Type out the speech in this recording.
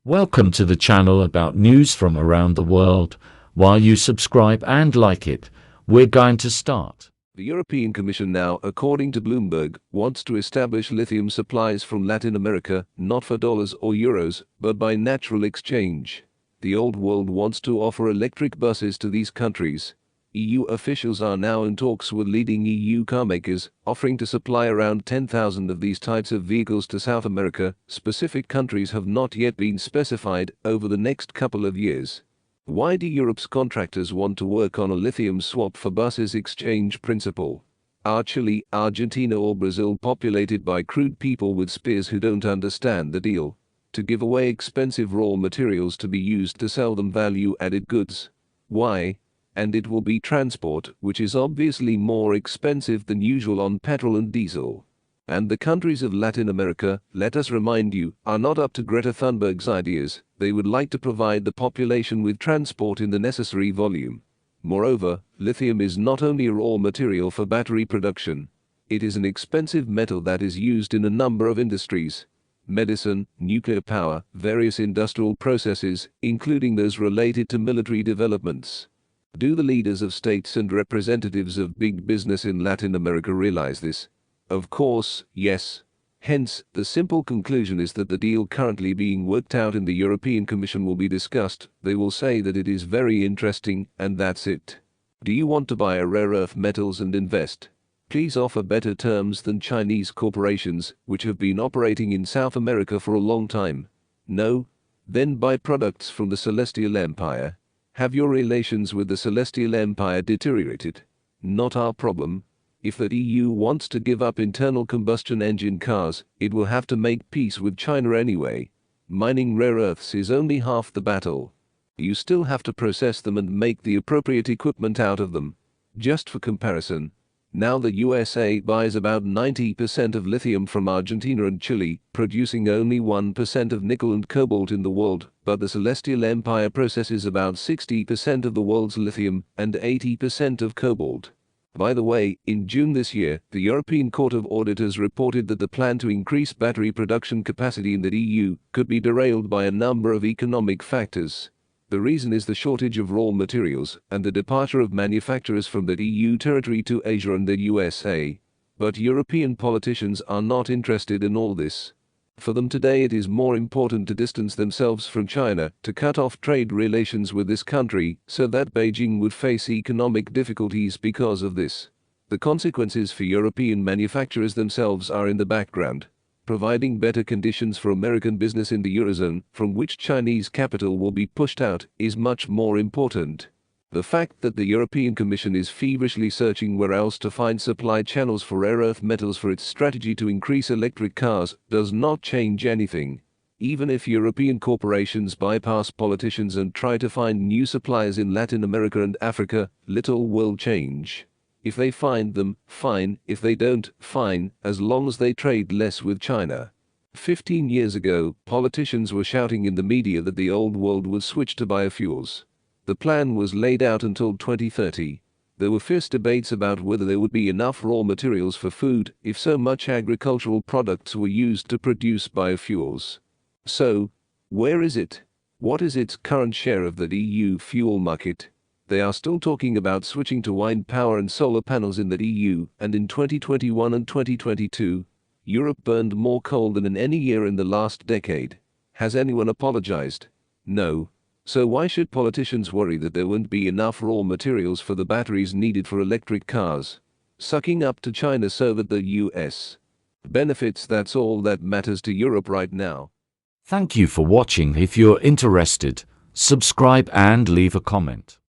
Welcome to the channel about news from around the world. While you subscribe and like it, we're going to start. The European Commission now, according to Bloomberg, wants to establish lithium supplies from Latin America, not for dollars or euros, but by natural exchange. The old world wants to offer electric buses to these countries. EU officials are now in talks with leading EU carmakers, offering to supply around 10,000 of these types of vehicles to South America. Specific countries have not yet been specified over the next couple of years. Why do Europe's contractors want to work on a lithium swap for buses exchange principle? Are Chile, Argentina or Brazil populated by crude people with spears who don't understand the deal? To give away expensive raw materials to be used to sell them value-added goods. Why? And it will be transport, which is obviously more expensive than usual on petrol and diesel. And the countries of Latin America, let us remind you, are not up to Greta Thunberg's ideas. They would like to provide the population with transport in the necessary volume. Moreover, lithium is not only a raw material for battery production. It is an expensive metal that is used in a number of industries. Medicine, nuclear power, various industrial processes, including those related to military developments. Do the leaders of states and representatives of big business in Latin America realize this? Of course, yes. Hence, the simple conclusion is that the deal currently being worked out in the European Commission will be discussed. They will say that it is very interesting, and that's it. Do you want to buy a rare earth metals and invest? Please offer better terms than Chinese corporations, which have been operating in South America for a long time. No? Then buy products from the Celestial Empire. Have your relations with the Celestial Empire deteriorated? Not our problem. If the EU wants to give up internal combustion engine cars, it will have to make peace with China anyway. Mining rare earths is only half the battle. You still have to process them and make the appropriate equipment out of them. Just for comparison, now the USA buys about 90% of lithium from Argentina and Chile, producing only 1% of nickel and cobalt in the world, but the Celestial Empire processes about 60% of the world's lithium and 80% of cobalt. By the way, in June this year, the European Court of Auditors reported that the plan to increase battery production capacity in the EU could be derailed by a number of economic factors. The reason is the shortage of raw materials and the departure of manufacturers from the EU territory to Asia and the USA. But European politicians are not interested in all this. For them today it is more important to distance themselves from China, to cut off trade relations with this country, so that Beijing would face economic difficulties because of this. The consequences for European manufacturers themselves are in the background. Providing better conditions for American business in the Eurozone, from which Chinese capital will be pushed out, is much more important. The fact that the European Commission is feverishly searching where else to find supply channels for rare earth metals for its strategy to increase electric cars does not change anything. Even if European corporations bypass politicians and try to find new suppliers in Latin America and Africa, little will change. If they find them, fine. If they don't, fine, as long as they trade less with China. 15 years ago, politicians were shouting in the media that the old world would switch to biofuels. The plan was laid out until 2030. There were fierce debates about whether there would be enough raw materials for food if so much agricultural products were used to produce biofuels. So, where is it? What is its current share of the EU fuel market? They are still talking about switching to wind power and solar panels in the EU, and in 2021 and 2022, Europe burned more coal than in any year in the last decade. Has anyone apologized? No. So why should politicians worry that there won't be enough raw materials for the batteries needed for electric cars? Sucking up to China so that the US benefits, that's all that matters to Europe right now. Thank you for watching. If you're interested, subscribe and leave a comment.